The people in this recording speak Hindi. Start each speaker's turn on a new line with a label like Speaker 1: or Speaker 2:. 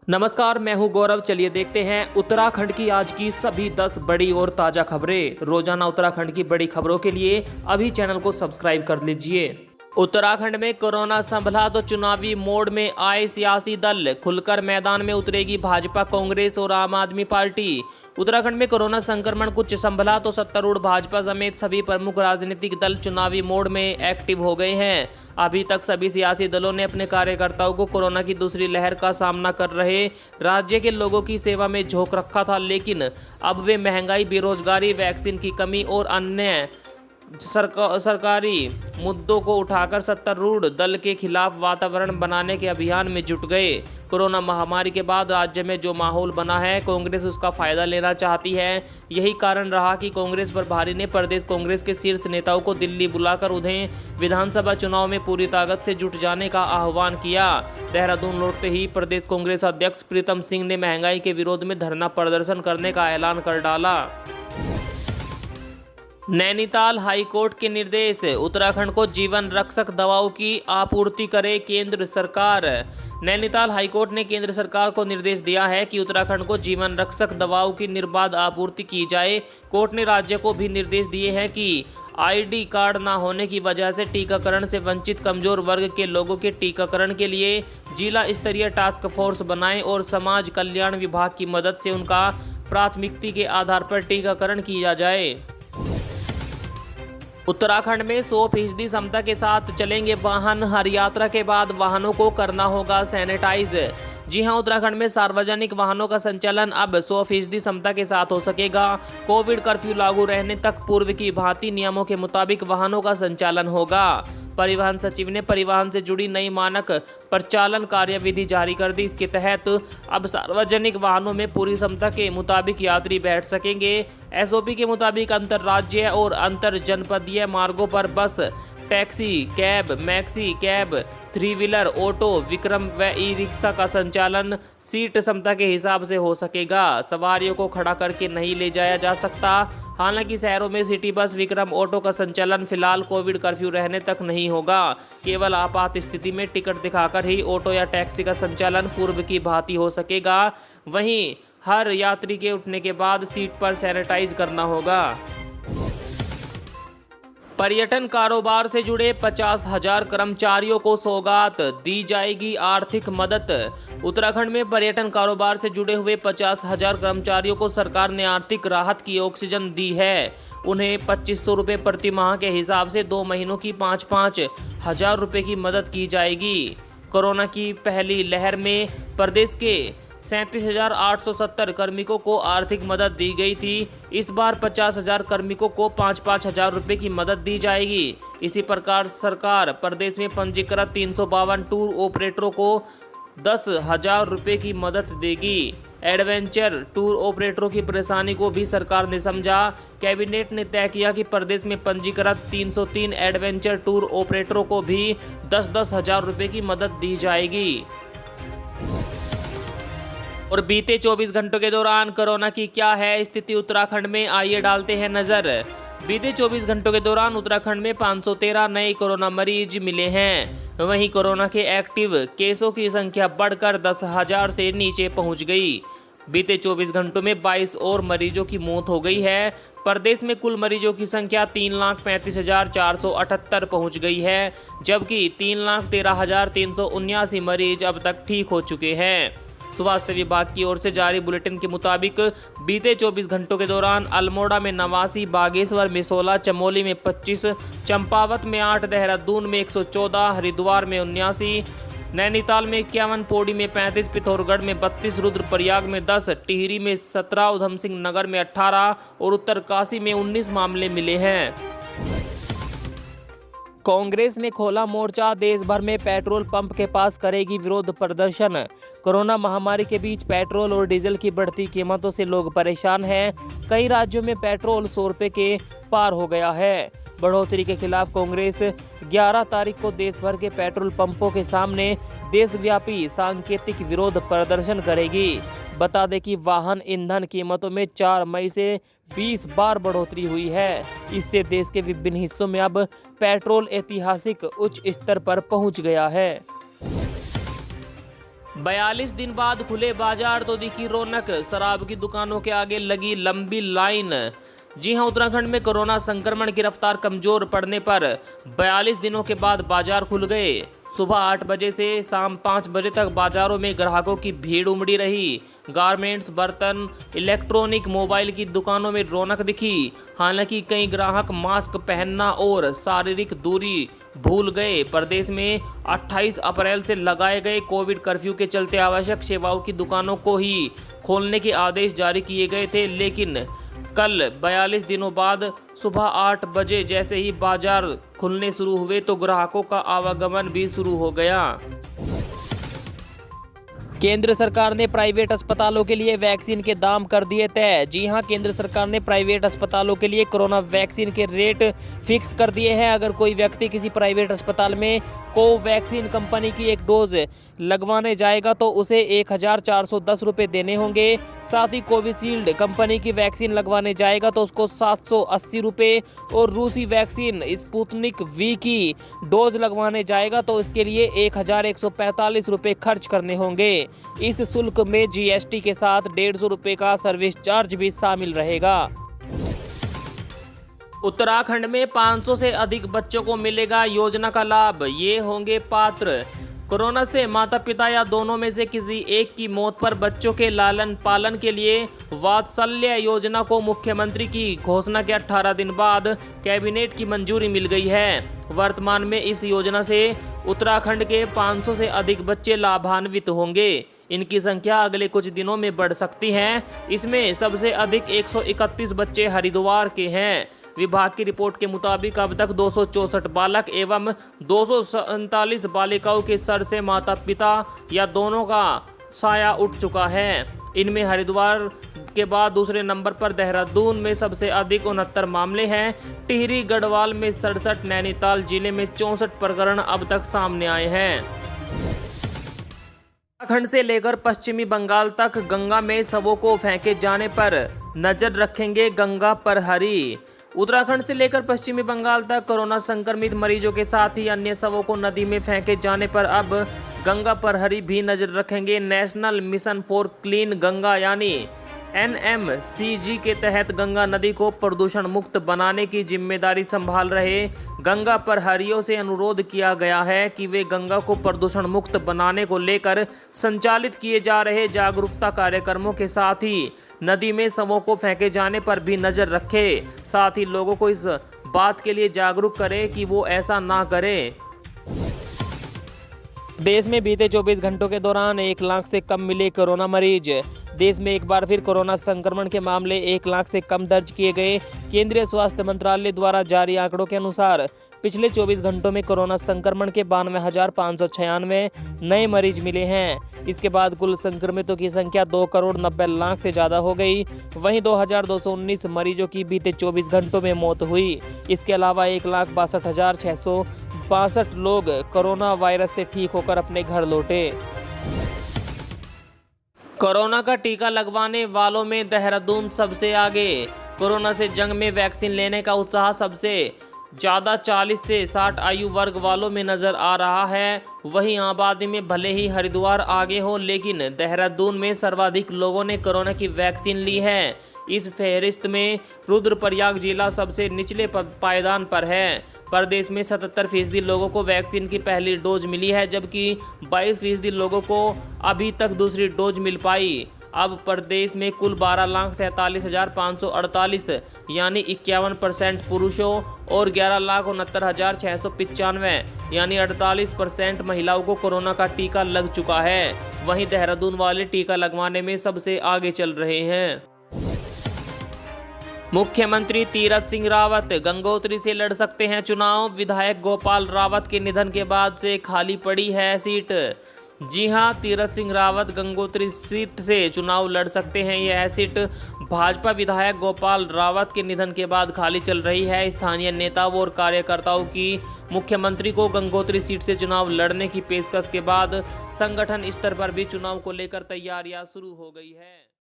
Speaker 1: नमस्कार, मैं हूं गौरव। चलिए देखते हैं उत्तराखंड की आज की सभी 10 बड़ी और ताज़ा खबरें। रोजाना उत्तराखंड की बड़ी खबरों के लिए अभी चैनल को सब्सक्राइब कर लीजिए। उत्तराखंड में कोरोना संभला तो चुनावी मोड में आए सियासी दल। खुलकर मैदान में उतरेगी भाजपा, कांग्रेस और आम आदमी पार्टी। उत्तराखंड में कोरोना संक्रमण कुछ संभला तो सत्तारूढ़ भाजपा समेत सभी प्रमुख राजनीतिक दल चुनावी मोड में एक्टिव हो गए हैं। अभी तक सभी सियासी दलों ने अपने कार्यकर्ताओं को कोरोना की दूसरी लहर का सामना कर रहे राज्य के लोगों की सेवा में झोंक रखा था, लेकिन अब वे महंगाई, बेरोजगारी, वैक्सीन की कमी और अन्य सरकारी मुद्दों को उठाकर सत्तारूढ़ दल के खिलाफ वातावरण बनाने के अभियान में जुट गए। कोरोना महामारी के बाद राज्य में जो माहौल बना है, कांग्रेस उसका फायदा लेना चाहती है। यही कारण रहा कि कांग्रेस प्रभारी ने प्रदेश कांग्रेस के शीर्ष नेताओं को दिल्ली बुलाकर उन्हें विधानसभा चुनाव में पूरी ताकत से जुट जाने का आह्वान किया। देहरादून लौटते ही प्रदेश कांग्रेस अध्यक्ष प्रीतम सिंह ने महंगाई के विरोध में धरना प्रदर्शन करने का ऐलान कर डाला। नैनीताल हाईकोर्ट के निर्देश, उत्तराखंड को जीवन रक्षक दवाओं की आपूर्ति करे केंद्र सरकार। नैनीताल हाईकोर्ट ने केंद्र सरकार को निर्देश दिया है कि उत्तराखंड को जीवन रक्षक दवाओं की निर्बाध आपूर्ति की जाए। कोर्ट ने राज्य को भी निर्देश दिए हैं कि आईडी कार्ड न होने की वजह से टीकाकरण से वंचित कमजोर वर्ग के लोगों के टीकाकरण के लिए जिला स्तरीय टास्क फोर्स बनाएं और समाज कल्याण विभाग की मदद से उनका प्राथमिकता के आधार पर टीकाकरण किया जाए। उत्तराखंड में 100% क्षमता के साथ चलेंगे वाहन। हर यात्रा के बाद वाहनों को करना होगा सैनिटाइज। जी हां, उत्तराखंड में सार्वजनिक वाहनों का संचालन अब 100% क्षमता के साथ हो सकेगा। कोविड कर्फ्यू लागू रहने तक पूर्व की भांति नियमों के मुताबिक वाहनों का संचालन होगा। परिवहन सचिव ने परिवहन से जुड़ी नई मानक प्रचालन कार्यविधि जारी कर दी। इसके तहत अब सार्वजनिक वाहनों में पूरी क्षमता के मुताबिक यात्री बैठ सकेंगे। एसओपी के मुताबिक अंतर्राज्यीय और अंतर जनपदीय मार्गों पर बस, taxi, cab, maxi cab, 3 wheeler, auto, Vikram व ई रिक्शा का संचालन सीट क्षमता के हिसाब से हो सकेगा। सवारियों को खड़ा करके नहीं ले जाया जा सकता। हालांकि शहरों में सिटी बस, विक्रम ऑटो का संचालन फिलहाल कोविड कर्फ्यू रहने तक नहीं होगा। केवल आपात स्थिति में टिकट दिखाकर ही ऑटो या टैक्सी का संचालन पूर्व की भांति हो सकेगा। वहीं हर यात्री के उठने के बाद सीट पर सैनिटाइज करना होगा। पर्यटन कारोबार से जुड़े 50,000 कर्मचारियों को सौगात, दी जाएगी आर्थिक मदद। उत्तराखंड में पर्यटन कारोबार से जुड़े हुए 50,000 कर्मचारियों को सरकार ने आर्थिक राहत की ऑक्सीजन दी है। उन्हें 2,500 रुपये प्रति माह के हिसाब से 2 महीनों की 5-5 हज़ार रुपये की मदद की जाएगी। कोरोना की पहली लहर में प्रदेश के 37,870 कार्मिकों को आर्थिक मदद दी गई थी। इस बार 50,000 कार्मिकों को 5-5 हज़ार रुपये की मदद दी जाएगी। इसी प्रकार सरकार प्रदेश में पंजीकृत 352 टूर ऑपरेटरों को 10,000 रुपये की मदद देगी। एडवेंचर टूर ऑपरेटरों की परेशानी को भी सरकार ने समझा। कैबिनेट ने तय किया कि प्रदेश में पंजीकृत 303 एडवेंचर टूर ऑपरेटरों को भी 10-10 हज़ार रुपये की मदद दी जाएगी। और बीते 24 घंटों के दौरान कोरोना की क्या है स्थिति उत्तराखंड में, आइए डालते हैं नजर। बीते 24 घंटों के दौरान उत्तराखंड में 513 नए कोरोना मरीज मिले हैं। वहीं कोरोना के एक्टिव केसों की संख्या बढ़कर 10,000 से नीचे पहुंच गई। बीते 24 घंटों में 22 और मरीजों की मौत हो गई है। प्रदेश में कुल मरीजों की संख्या 3,35,478 पहुंच गई है, जबकि 3,13,379 मरीज अब तक ठीक हो चुके हैं। स्वास्थ्य विभाग की ओर से जारी बुलेटिन के मुताबिक बीते 24 घंटों के दौरान अल्मोड़ा में 89, बागेश्वर में 16, चमोली में 25, चंपावत में 8, देहरादून में 114, हरिद्वार में 79, नैनीताल में 51, पौड़ी में 35, पिथौरागढ़ में 32, रुद्रप्रयाग में 10, टिहरी में 17, उधमसिंह नगर में 18 और उत्तरकाशी में 19 मामले मिले हैं। कांग्रेस ने खोला मोर्चा, देश भर में पेट्रोल पंप के पास करेगी विरोध प्रदर्शन। कोरोना महामारी के बीच पेट्रोल और डीजल की बढ़ती कीमतों से लोग परेशान हैं। कई राज्यों में पेट्रोल 100 रुपये के पार हो गया है। बढ़ोतरी के खिलाफ कांग्रेस 11 तारीख को देश भर के पेट्रोल पंपों के सामने देशव्यापी सांकेतिक विरोध प्रदर्शन करेगी। बता दें कि वाहन ईंधन कीमतों में 4 मई से 20 बार बढ़ोतरी हुई है। इससे देश के विभिन्न हिस्सों में अब पेट्रोल ऐतिहासिक उच्च स्तर पर पहुंच गया है। 42 दिन बाद खुले बाजार तो दिखी रौनक, शराब की दुकानों के आगे लगी लंबी लाइन। जी हां, उत्तराखंड में कोरोना संक्रमण की रफ्तार कमजोर पड़ने पर 42 दिनों के बाद बाजार खुल गए। सुबह 8 बजे से शाम 5 बजे तक बाजारों में ग्राहकों की भीड़ उमड़ी रही। गारमेंट्स, बर्तन, इलेक्ट्रॉनिक, मोबाइल की दुकानों में रौनक दिखी। हालांकि कई ग्राहक मास्क पहनना और शारीरिक दूरी भूल गए। प्रदेश में 28 अप्रैल से लगाए गए कोविड कर्फ्यू के चलते आवश्यक सेवाओं की दुकानों को ही खोलने के आदेश जारी किए गए थे, लेकिन कल 42 दिनों बाद सुबह 8 बजे जैसे ही बाजार खुलने शुरू हुए तो ग्राहकों का आवागमन भी शुरू हो गया। केंद्र सरकार ने प्राइवेट अस्पतालों के लिए वैक्सीन के दाम कर दिए तय। जी हां, केंद्र सरकार ने प्राइवेट अस्पतालों के लिए कोरोना वैक्सीन के रेट फिक्स कर दिए हैं। अगर कोई व्यक्ति किसी प्राइवेट अस्पताल में कोवैक्सीन कंपनी की एक डोज लगवाने जाएगा तो उसे 1410 रुपये देने होंगे। साथ ही कोविशील्ड कंपनी की वैक्सीन लगवाने जाएगा तो उसको 780 रुपये और रूसी वैक्सीन स्पुतनिक वी की डोज लगवाने जाएगा तो इसके लिए 1145 रुपये खर्च करने होंगे। इस शुल्क में जीएसटी के साथ 150 रुपये का सर्विस चार्ज भी शामिल रहेगा। उत्तराखंड में 500 से अधिक बच्चों को मिलेगा योजना का लाभ, ये होंगे पात्र। कोरोना से माता पिता या दोनों में से किसी एक की मौत पर बच्चों के लालन पालन के लिए वात्सल्य योजना को मुख्यमंत्री की घोषणा के 18 दिन बाद कैबिनेट की मंजूरी मिल गई है। वर्तमान में इस योजना से उत्तराखंड के 500 से अधिक बच्चे लाभान्वित होंगे। इनकी संख्या अगले कुछ दिनों में बढ़ सकती है। इसमें सबसे अधिक 131 बच्चे हरिद्वार के हैं। विभाग की रिपोर्ट के मुताबिक अब तक 264 बालक एवं 247 बालिकाओं के सर से माता पिता या दोनों का साया उठ चुका है। इनमें हरिद्वार के बाद दूसरे नंबर पर देहरादून में सबसे अधिक 69 मामले हैं। टिहरी गढ़वाल में 67, नैनीताल जिले में 64 प्रकरण अब तक सामने आए हैं। उत्तराखंड से लेकर पश्चिमी बंगाल तक गंगा में शवों को फेंके जाने पर नजर रखेंगे गंगा प्रहरी। उत्तराखंड से लेकर पश्चिमी बंगाल तक कोरोना संक्रमित मरीजों के साथ ही अन्य शवों को नदी में फेंके जाने पर अब गंगा प्रहरी भी नजर रखेंगे। National mission for clean Ganga यानी NMCG के तहत गंगा नदी को प्रदूषण मुक्त बनाने की जिम्मेदारी संभाल रहे गंगा प्रहरियों से अनुरोध किया गया है कि वे गंगा को प्रदूषण मुक्त बनाने को लेकर संचालित किए जा रहे जागरूकता कार्यक्रमों के साथ ही नदी में शवों को फेंके जाने पर भी नजर रखें। साथ ही लोगों को इस बात के लिए जागरूक करें कि वो ऐसा ना करें। देश में बीते 24 घंटों के दौरान 1 लाख से कम मिले कोरोना मरीज। देश में एक बार फिर कोरोना संक्रमण के मामले 1 लाख से कम दर्ज किए गए। केंद्रीय स्वास्थ्य मंत्रालय द्वारा जारी आंकड़ों के अनुसार पिछले 24 घंटों में कोरोना संक्रमण के 92,596 नए मरीज मिले हैं। इसके बाद कुल संक्रमितों की संख्या 2,90,00,000 से ज़्यादा हो गई। वहीं 2,219 मरीजों की बीते 24 घंटों में मौत हुई। इसके अलावा 1,62,662 लोग कोरोना वायरस से ठीक होकर अपने घर लौटे। कोरोना का टीका लगवाने वालों में देहरादून सबसे आगे। कोरोना से जंग में वैक्सीन लेने का उत्साह सबसे ज़्यादा 40 से 60 आयु वर्ग वालों में नज़र आ रहा है। वहीं आबादी में भले ही हरिद्वार आगे हो, लेकिन देहरादून में सर्वाधिक लोगों ने कोरोना की वैक्सीन ली है। इस फहरिस्त में रुद्रप्रयाग जिला सबसे निचले पायदान पर है। प्रदेश में 77% लोगों को वैक्सीन की पहली डोज मिली है, जबकि 22% लोगों को अभी तक दूसरी डोज मिल पाई। अब प्रदेश में कुल 12,47,548 यानी 51% पुरुषों और 11,69,695 यानी 48% महिलाओं को कोरोना का टीका लग चुका है। वहीं देहरादून वाले टीका लगवाने में सबसे आगे चल रहे हैं। मुख्यमंत्री तीरथ सिंह रावत गंगोत्री से लड़ सकते हैं चुनाव। विधायक गोपाल रावत के निधन के बाद से खाली पड़ी है सीट। जी हां, तीरथ सिंह रावत गंगोत्री सीट से चुनाव लड़ सकते हैं। यह सीट भाजपा विधायक गोपाल रावत के निधन के बाद खाली चल रही है। स्थानीय नेताओं और कार्यकर्ताओं की मुख्यमंत्री को गंगोत्री सीट से चुनाव लड़ने की पेशकश के बाद संगठन स्तर पर भी चुनाव को लेकर तैयारियां शुरू हो गई है।